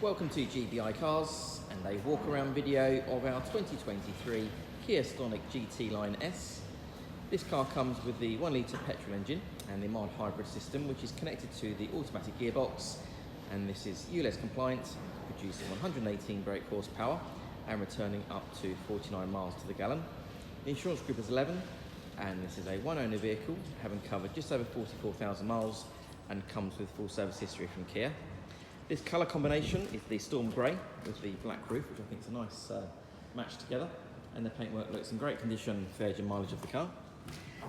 Welcome to GBI Cars and a walk around video of our 2023 Kia Stonic GT-Line S. This car comes with the 1 litre petrol engine and the mild hybrid system, which is connected to the automatic gearbox, and this is ULEZ compliant, producing 118 brake horsepower and returning up to 49 miles to the gallon. The insurance group is 11, and this is a one owner vehicle, having covered just over 44,000 miles and comes with full service history from Kia. This colour combination is the Storm Grey with the black roof, which I think is a nice match together, and the paintwork looks in great condition for the age and mileage of the car.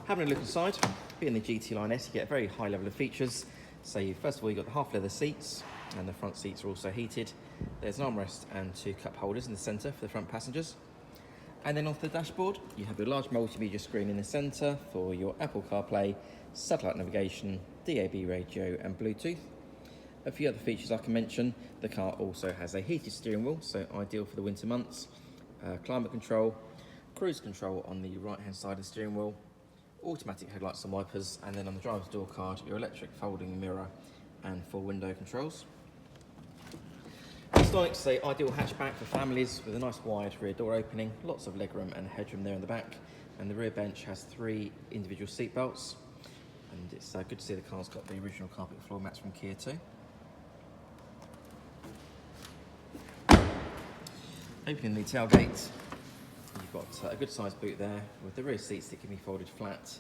Having a look inside, being the GT-Line S, you get a very high level of features. So first of all, you've got the half leather seats, and the front seats are also heated. There's an armrest and 2 cup holders in the centre for the front passengers. And then off the dashboard, you have a large multimedia screen in the centre for your Apple CarPlay, satellite navigation, DAB radio and Bluetooth. A few other features I can mention: the car also has a heated steering wheel, so ideal for the winter months, climate control, cruise control on the right hand side of the steering wheel, automatic headlights and wipers, and then on the driver's door card, your electric folding mirror and 4 window controls. The Stonic's is an ideal hatchback for families with a nice wide rear door opening, lots of legroom and headroom there in the back, and the rear bench has 3 individual seat belts, and it's good to see the car's got the original carpet floor mats from Kia too. Opening the tailgate, you've got a good sized boot there with the rear seats that can be folded flat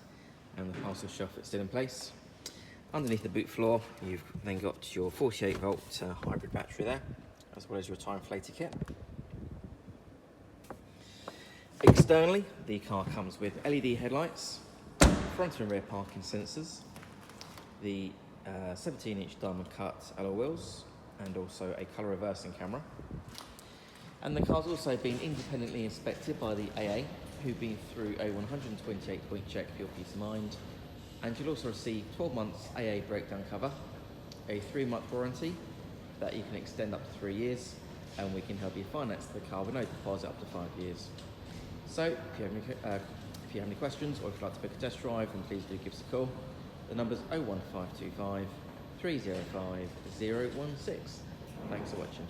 and the parcel shelf that's still in place. Underneath the boot floor, you've then got your 48 volt hybrid battery there, as well as your tire inflator kit. Externally, the car comes with LED headlights, front and rear parking sensors, the 17-inch diamond cut alloy wheels, and also a colour reversing camera. And the car's also been independently inspected by the AA, who've been through a 128-point check for your peace of mind. And you'll also receive 12 months AA breakdown cover, a 3-month warranty that you can extend up to 3 years, and we can help you finance the car with no deposit up to 5 years. So if you have any questions, or if you'd like to book a test drive, then please do give us a call. The number's 01525 305 016. Thanks for watching.